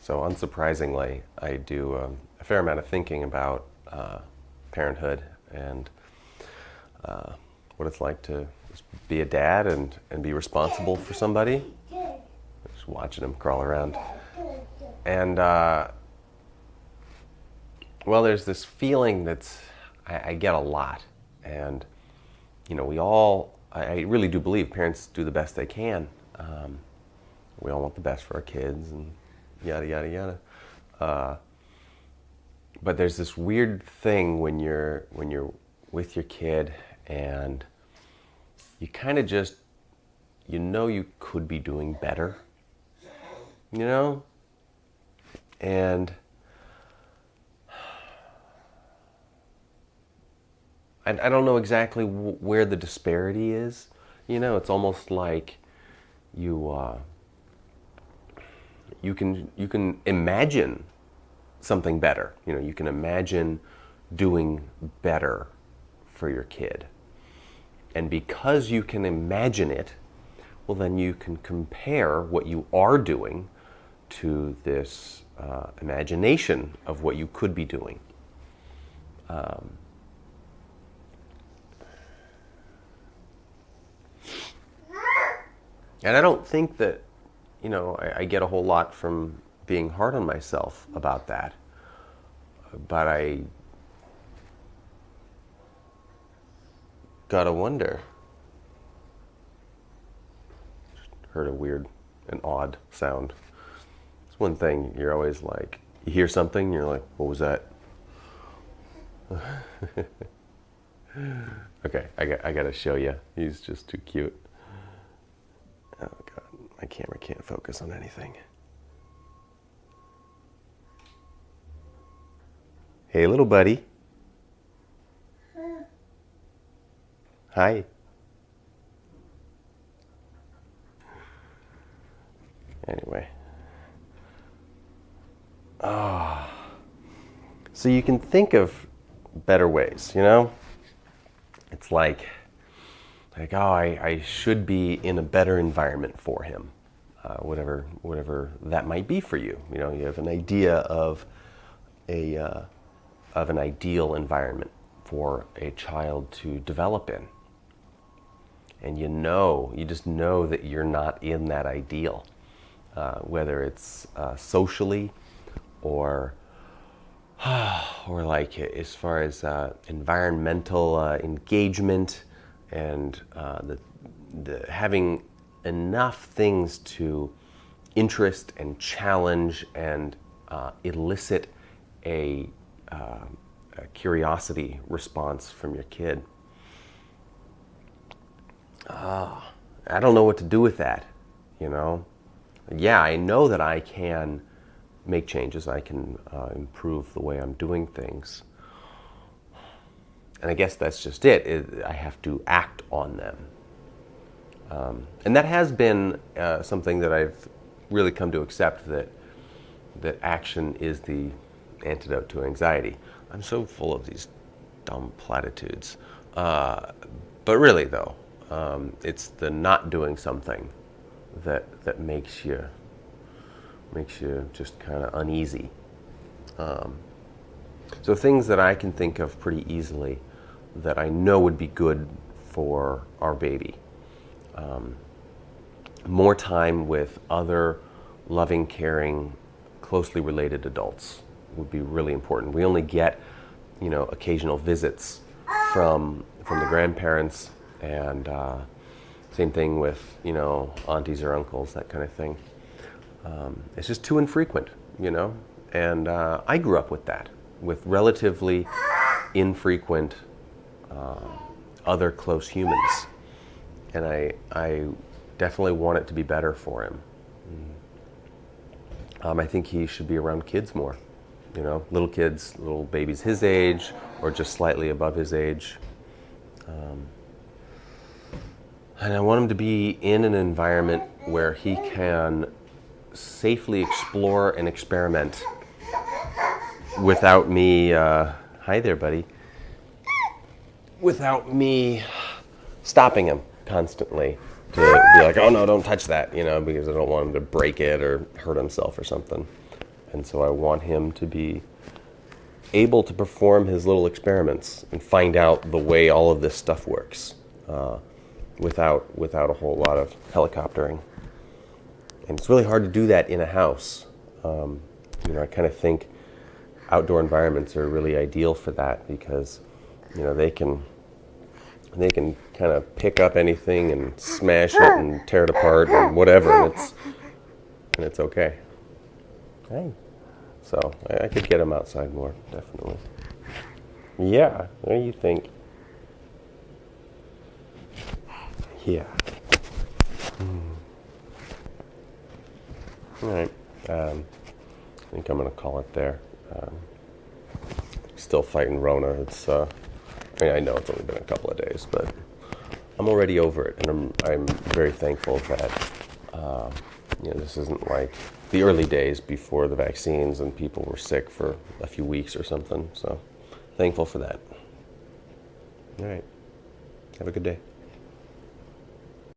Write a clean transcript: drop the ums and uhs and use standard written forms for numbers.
So unsurprisingly, I do a fair amount of thinking about parenthood and what it's like to just be a dad and be responsible for somebody. Just watching him crawl around. And, well, there's this feeling that's I get a lot. And, you know, I really do believe parents do the best they can. We all want the best for our kids and yada, yada, yada. But there's this weird thing when you're with your kid and you kind of just, you know you could be doing better, you know? And I don't know exactly where the disparity is. You know, it's almost like you can imagine something better. You know, you can imagine doing better for your kid. And because you can imagine it, well, then you can compare what you are doing to this imagination of what you could be doing. And I don't think that, you know, I get a whole lot from being hard on myself about that. But I gotta wonder. Heard an odd sound. It's one thing, you're always like, you hear something, you're like, what was that? Okay, I gotta show you. He's just too cute. Oh God, my camera can't focus on anything. Hey, little buddy. Hi. Anyway. So you can think of better ways, you know? It's like, oh, I should be in a better environment for him. Whatever that might be for you. You know, you have an idea of an ideal environment for a child to develop in. And you just know that you're not in that ideal. Whether it's socially or like as far as environmental engagement and the having enough things to interest and challenge and elicit a curiosity response from your kid. I don't know what to do with that, you know? Yeah, I know that I can make changes, I can improve the way I'm doing things. And I guess that's just it. I have to act on them. And that has been something that I've really come to accept, that action is the antidote to anxiety. I'm so full of these dumb platitudes. But really though, it's the not doing something that makes you just kind of uneasy. So things that I can think of pretty easily that I know would be good for our baby. More time with other loving, caring, closely related adults would be really important. We only get, you know, occasional visits from the grandparents, and same thing with, you know, aunties or uncles, that kind of thing. It's just too infrequent, you know, and I grew up with that, with relatively infrequent other close humans, and I definitely want it to be better for him. I think he should be around kids more, you know, little kids, little babies his age or just slightly above his age. And I want him to be in an environment where he can safely explore and experiment without me, hi there, buddy, without me stopping him constantly to be like, oh no, don't touch that, you know, because I don't want him to break it or hurt himself or something. And so I want him to be able to perform his little experiments and find out the way all of this stuff works without a whole lot of helicoptering. And it's really hard to do that in a house. I kind of think outdoor environments are really ideal for that because, they can kind of pick up anything and smash it and tear it apart and whatever, and it's okay. Hey. So I could get him outside more, definitely. Yeah, what do you think? Yeah. All right. I think I'm going to call it there. Still fighting Rona. I know it's only been a couple of days, but I'm already over it, and I'm very thankful that this isn't like the early days before the vaccines and people were sick for a few weeks or something. So thankful for that. All right. Have a good day.